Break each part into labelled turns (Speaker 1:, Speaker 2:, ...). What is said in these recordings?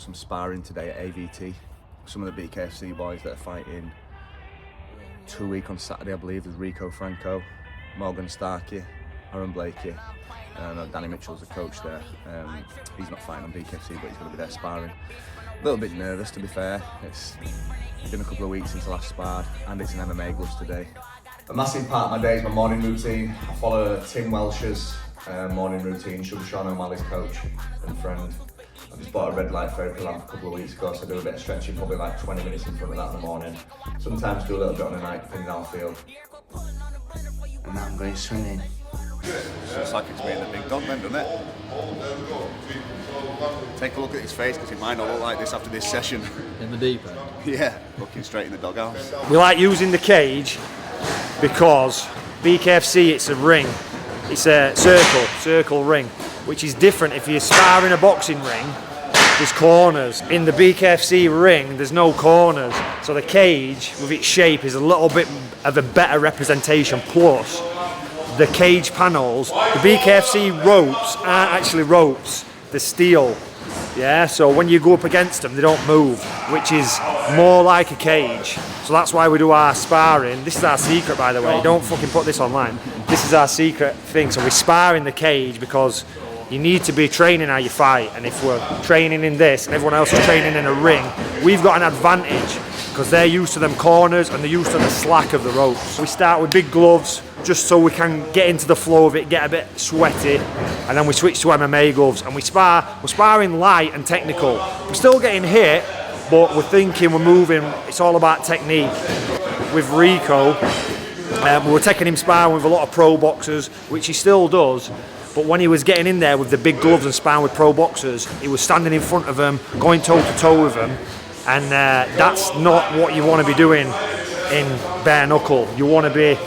Speaker 1: got some sparring today at AVT. Some of the BKFC boys that are fighting 2 week on Saturday, I believe. There's Rico Franco, Morgan Starkey, Aaron Blakey, and Danny Mitchell's the coach there. He's not fighting on BKFC, but he's going to be there sparring. A little bit nervous, to be fair. It's been a couple of weeks since I last sparred, and it's an MMA gloves today. A massive part of my day is my morning routine. I follow Tim Welsh's morning routine, Sugar Sean O'Malley's coach and friend. I just bought a red light therapy lamp a couple of weeks ago, so I do a bit of stretching, probably like 20 minutes in front of that in the morning. Sometimes do a little bit on the night, depending on how I feel.
Speaker 2: And now I'm going swimming.
Speaker 3: Looks like it's being a big dog then, doesn't it? Take a look at his face, because it might not look like this after this session.
Speaker 4: In the deep end?
Speaker 3: Yeah, looking straight in the doghouse.
Speaker 5: We like using the cage because BKFC, it's a ring. It's a circle ring, which is different. If you spar in a boxing ring, there's corners. In the BKFC ring, there's no corners. So the cage, with its shape, is a little bit of a better representation. Plus, the cage panels, the BKFC ropes aren't actually ropes, they're steel. Yeah, so when you go up against them, they don't move, which is more like a cage. So that's why we do our sparring. This is our secret, by the way. Don't fucking put this online. This is our secret thing. So we spar in the cage because you need to be training how you fight. And if we're training in this and everyone else is training in a ring, we've got an advantage because they're used to them corners and they're used to the slack of the ropes. We start with big gloves just so we can get into the flow of it, get a bit sweaty, and then we switch to MMA gloves and we're sparring light and technical. We're still getting hit, but we're thinking, we're moving, it's all about technique. With Rico, we were taking him sparring with a lot of pro boxers, which he still does, but when he was getting in there with the big gloves and sparring with pro boxers, he was standing in front of them, going toe to toe with them, and that's not what you want to be doing in bare knuckle. You want to be,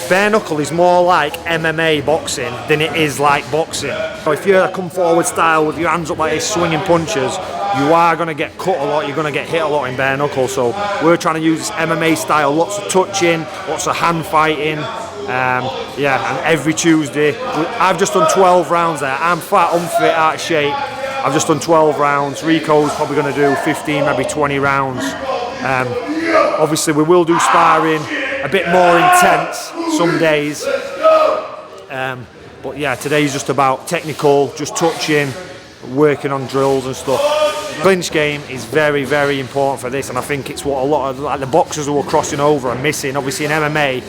Speaker 5: bare knuckle is more like MMA boxing than it is like boxing. So if you're a come forward style with your hands up like this, swinging punches, you are going to get cut a lot, you're going to get hit a lot in bare knuckle. So we're trying to use this MMA style, lots of touching, lots of hand fighting. Yeah, and every Tuesday, I've just done 12 rounds there. I'm fat, unfit, out of shape. I've just done 12 rounds. Rico's probably going to do 15, maybe 20 rounds. Obviously, we will do sparring a bit more intense some days. But yeah, today's just about technical, just touching, working on drills and stuff. Clinch game is very, very important for this, and I think it's what a lot of like the boxers who are crossing over are missing. Obviously in MMA,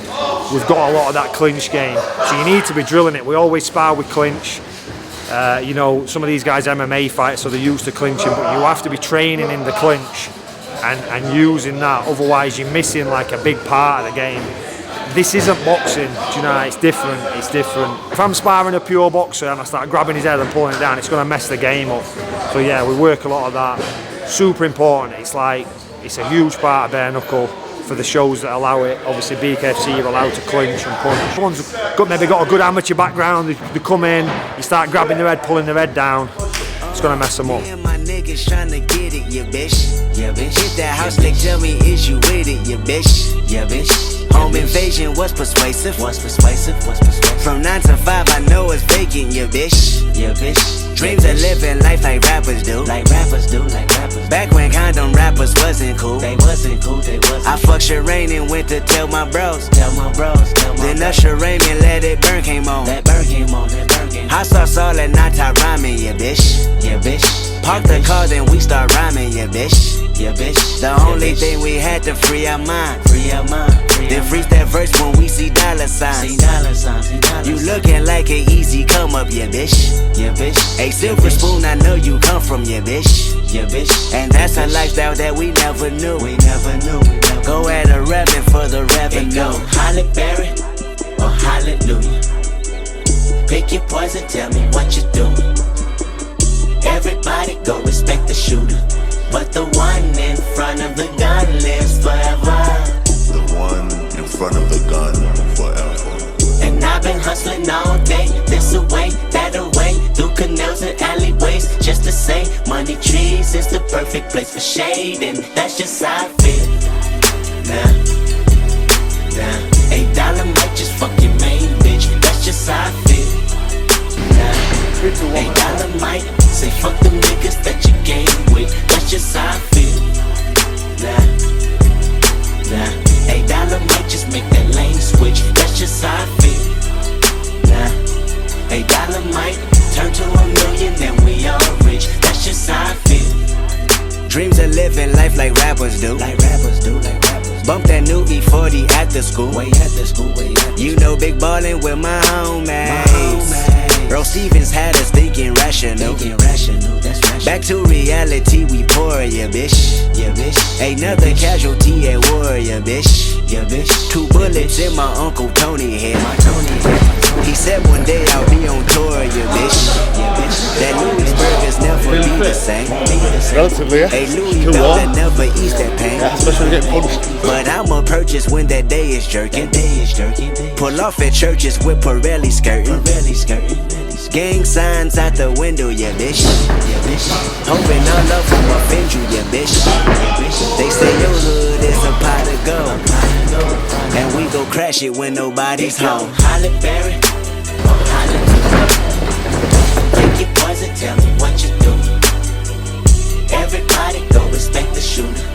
Speaker 5: we've got a lot of that clinch game, so you need to be drilling it. We always spar with clinch. You know, some of these guys MMA fight, so they're used to clinching, but you have to be training in the clinch and using that, otherwise you're missing like a big part of the game. This isn't boxing, do you know, it's different. If I'm sparring a pure boxer and I start grabbing his head and pulling it down, it's going to mess the game up. So yeah, we work a lot of that. Super important, it's a huge part of bare knuckle for the shows that allow it. Obviously BKFC are allowed to clinch and punch. Someone's maybe got a good amateur background, they come in, you start grabbing their head, pulling their head down, it's going to mess them up.
Speaker 6: Niggas tryna get it, yeah bitch. Yeah bitch. Hit that house, they tell me is you with it, yeah bitch. Yeah bitch. Home invasion was persuasive. From 9 to 5, I know it's vacant, yeah bitch. Yeah bitch. Dreams of living life like rappers do. Back when condom rappers wasn't cool. They wasn't. I fucked Shireen and went to tell my bros. Then Usher Raymond Let It Burn came on. Hot sauce all that nighttime rhyming, yeah bitch. Park the car, then we start rhyming, yeah bitch. The only thing we had to free our mind. Then freeze that verse when we see dollar signs. You looking like an easy come up, yeah bitch. A silver spoon, I know you come from, yeah bitch. And that's a lifestyle that we never knew. Go at a revenue for the revenue. Go Holly Berry or hallelujah. Pick your poison, tell me what you doing. Everybody go respect the shooter, but the one in front of the gun lives forever.
Speaker 7: The one in front of the gun forever.
Speaker 6: And I've been hustling all day, this away, that away, through canals and alleyways, just to say money trees is the perfect place for shade, and that's just how I feel. Nah, $8 might just fuck your main bitch, that's just how I feel. Nah, $8 might say fuck them niggas that you game with, that's just how I feel. Nah, $8 might just make that lane switch. That's just how I feel. Nah, $8 might turn to $1 million, then we all rich. That's just how I feel. Dreams of living life like rappers do. Bump that new E40 after school. You know, big ballin' with my homies. Bro Stevens had us thinking rational. Back to reality, we pour, yeah, bitch. Another casualty at war, yeah, bitch. 2 bullets in my Uncle Tony head. He said one day I'll be on tour, yeah, bitch. That Louis burgers never be the same.
Speaker 3: Relatively, yeah.
Speaker 6: Hey, Louis Bell never eats that pain.
Speaker 3: Yeah, especially when you get punched.
Speaker 6: But I'ma purchase when that day is jerking. Pull off at churches with Pirelli skirting. Gang signs out the window, yeah, bitch. Hoping our love will offend you, yeah, bitch. They say your hood is a pot of gold, and we go crash it when nobody's home. Holly Berry, Holly take your poison, tell me what you do. Everybody go respect the shooter,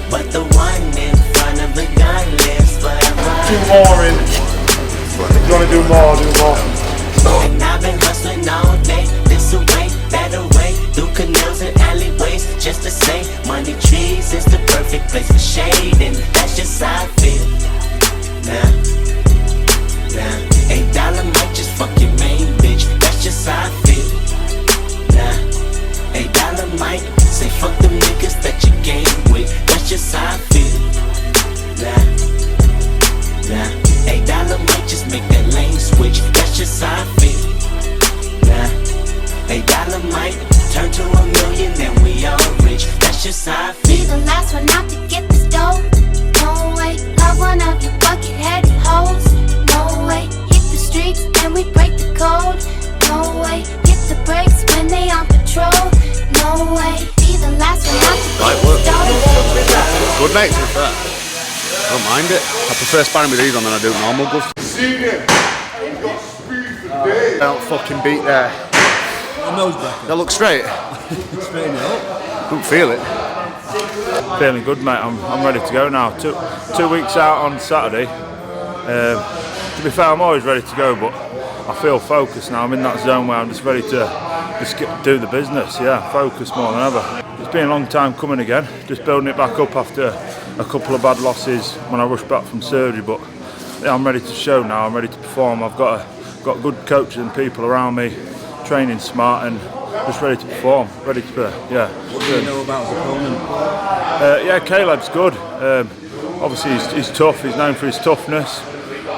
Speaker 6: but the one in front of the gun lives forever.
Speaker 5: 2 more in. If you want to do more, do more.
Speaker 6: And I've been hustling all day, this away, that away, through canals and alleyways, just to say, money trees is the perfect place for shade, and that's just how I feel. Nah, $8 might just fuck your main bitch, that's just how I feel. Nah, $8 might say fuck them niggas that you game with, that's just how I feel. Nah, $8 might just make that lane switch, that's just how I feel. Nah, $8 might turn to $1 million, then we all rich, that's just how I feel.
Speaker 4: Be the last one out to get this dough. No way, love one of you bucket-headed hoes. No way, hit the streets and we break the code. No way, hit the brakes when they on patrol. No way, be the last one out to get this dough.
Speaker 3: Good mate, to be fair. I don't mind it. I prefer sparring with these on than I do normal gloves. They don't fucking beat there. They look straight. Don't feel it.
Speaker 8: Feeling good, mate. I'm ready to go now. Two weeks out on Saturday. To be fair, I'm always ready to go, but I feel focused now. I'm in that zone where I'm just ready to do the business. Yeah, focus more than ever. It's been a long time coming again. Just building it back up after a couple of bad losses when I rushed back from surgery. But yeah, I'm ready to show now. I'm ready to perform. I've got good coaches and people around me, training smart and just ready to perform. Ready to yeah.
Speaker 9: What do you know about his opponent?
Speaker 8: Yeah, Caleb's good. Obviously he's tough. He's known for his toughness,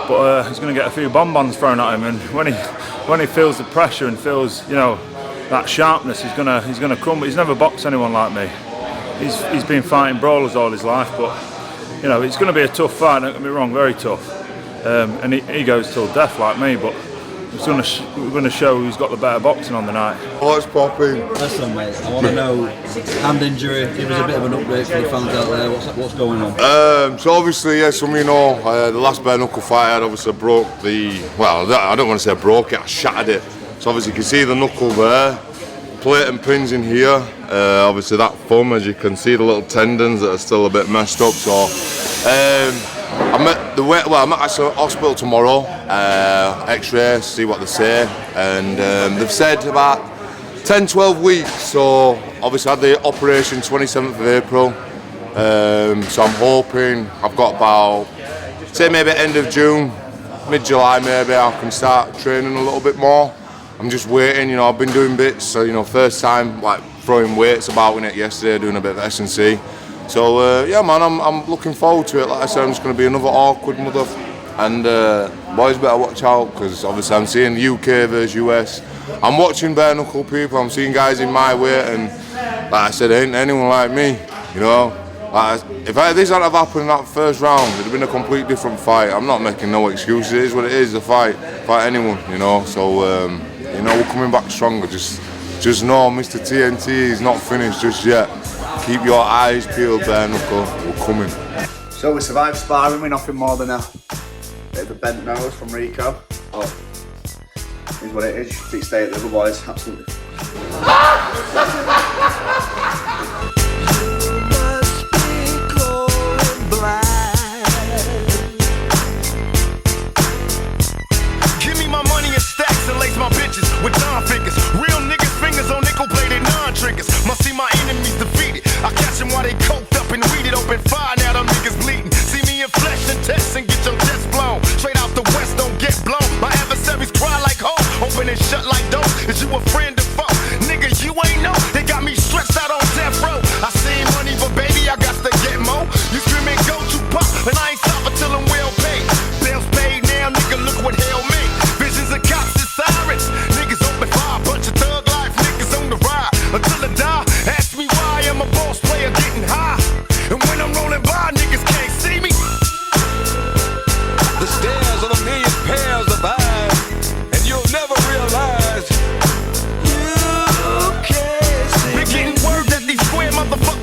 Speaker 8: but he's going to get a few bonbons thrown at him. And when he feels the pressure and feels that sharpness, he's gonna crumble. He's never boxed anyone like me. He's been fighting brawlers all his life, but it's going to be a tough fight. Don't get me wrong, very tough. And he goes till death like me, but we're going to show who's got the better boxing on the night.
Speaker 10: What's popping?
Speaker 9: Listen, mate, I want to know hand injury. Give us a bit of an update for the fans out there. What's going on?
Speaker 10: So obviously, yes, some the last bare knuckle fight I had obviously broke I don't want to say I broke it, I shattered it. So obviously you can see the knuckle there, plate and pins in here. Obviously that thumb, as you can see, the little tendons that are still a bit messed up. So I'm at the hospital tomorrow, X-ray, see what they say, and they've said about 10-12 weeks. So obviously I had the operation 27th of April. So I'm hoping I've got about, say maybe end of June, mid-July maybe, I can start training a little bit more. I'm just waiting, I've been doing bits, so first time like throwing weights about in it yesterday, doing a bit of S&C. So yeah man, I'm looking forward to it. Like I said, I'm just going to be another awkward mother, and boys better watch out, because obviously I'm seeing UK versus US. I'm watching bare knuckle people, I'm seeing guys in my weight, and like I said, ain't anyone like me, Like, if this hadn't have happened in that first round, it'd have been a complete different fight. I'm not making no excuses, it is what it is, a fight anyone, so we're coming back stronger. Just know Mr. TNT is not finished just yet. Keep your eyes peeled, bare knuckle, we're coming.
Speaker 3: So we survived sparring with nothing more than a bit of a bent nose from Rico. Oh, is what it is. You should stay at the other boys, absolutely.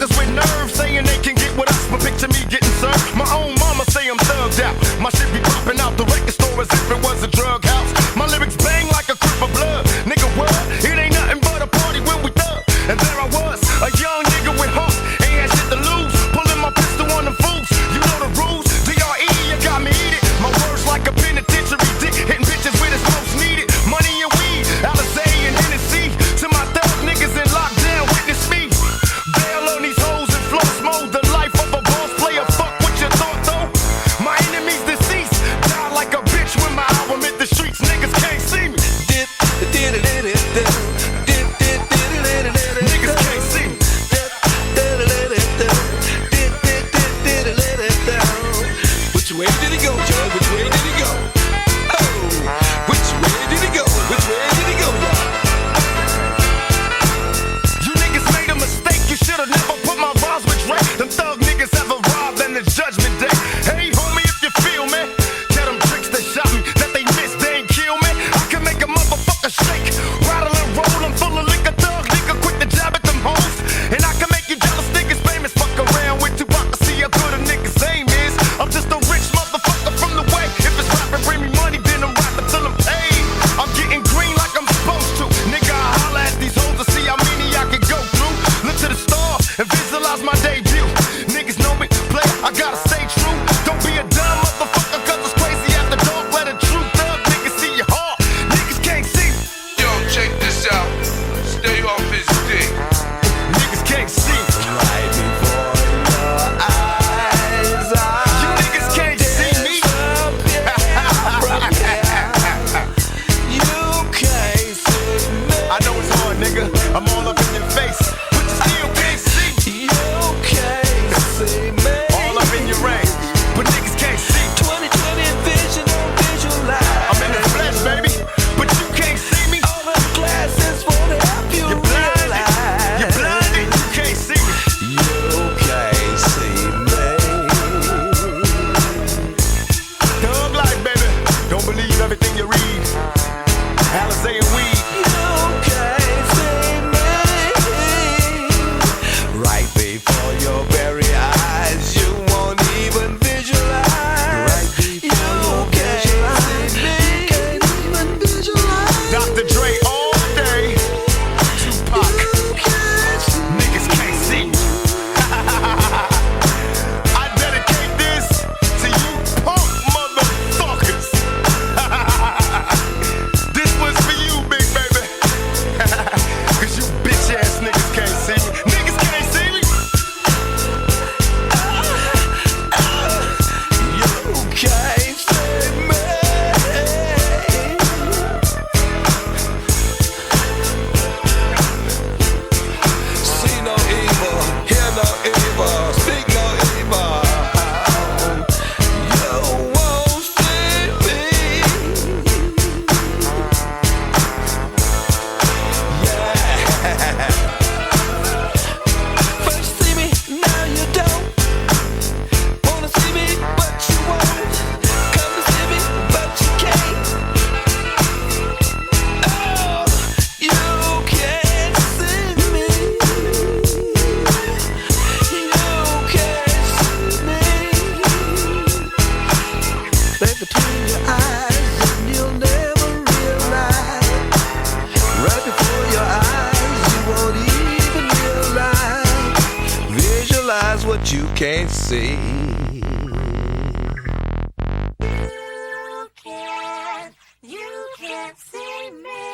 Speaker 11: niggas with nerves saying they can get with us, but picture me getting served. My own mama say I'm thugged out. My shit be popping out the record store as if it was a drug house. My lyrics bang like a crip of blood. Nigga, what? It ain't nothing but a party when we thug. And there I was, a young nigga with heart, ain't had shit to lose. Pulling my pistol on them fools. You know the rules. DRE, you got me eat it. My words like a penitentiary dick, hitting bitches where it's most needed. Money and weed, Alizé and Hennessy. To my thug niggas in lockdown, witness me. Bail on these hoes and floss mode. The life of a boss player, fuck what you thought though. My enemies deceased, die like a bitch when my album hit the streets. Niggas can't see me. Niggas can't see me.
Speaker 12: Which way did he go, Joe? Which way did he go? Oh, which way did he go? Which way did he go, Joe?
Speaker 11: You niggas made a mistake. You should've never put my rhymes with Dre. Them thug niggas have arrived and it's judgment day. Hey, homie, if you feel me, tell them tricks that shot me that they missed, they ain't kill me. I can make a motherfucker shake, rattle and roll. I'm full of liquor, thug nigga, quick to jab at them hoes. And I can make you jealous niggas famous. Fuck around with Tupac to see how good a nigga's aim is. I'm just a rich motherfucker from the way. If it's rapping, bring me money, then I'm rapping till I'm paid. I'm getting green like I'm supposed to. Nigga, I holla at these hoes to see how many I can go through. Look to the stars and visualize my debut. Niggas know me, play, I gotta stay true. Don't be a dumb motherfucker, cause it's crazy after dark. Let a true thug nigga see your heart. Niggas can't see me.
Speaker 12: Yo, check this out. Stay off his dick.
Speaker 11: Niggas can't see me.
Speaker 12: Right before your eyes.
Speaker 11: You niggas can't see me.
Speaker 12: You can't see me.
Speaker 11: I know it's hard, nigga. I'm all up in your face, but you still can't see me.
Speaker 12: You can't see me.
Speaker 11: All up in your range, but niggas can't see me.
Speaker 12: 2020 vision, don't visualize.
Speaker 11: I'm in the flesh, baby, but you can't see me.
Speaker 12: All the glasses won't help you
Speaker 11: You're blinded.
Speaker 12: realize.
Speaker 11: You're blinded. You can't see me.
Speaker 12: You can't see me.
Speaker 11: Thug life, baby. Don't believe everything you read. Alizé and weed.
Speaker 12: You can't see me. Right before your very eyes, you won't even visualize. You can't see me. Can't even visualize.
Speaker 11: Dr. Dre all day. Tupac. Niggas can't see me. I dedicate this to you punk motherfuckers. This one's for you, big baby. Cause you bitch ass niggas can't see me. Niggas can't see me.
Speaker 12: You can't see me. See no evil, hear no evil, speak no evil. You won't see me. Yeah. First see me, now you don't. Wanna see me, but you won't. Come to see me, but you can't. Oh, you can't see me. You can't see me. Look between your eyes and you'll never realize. Right before your eyes, you won't even realize. Visualize what you can't see.
Speaker 4: You can't see me.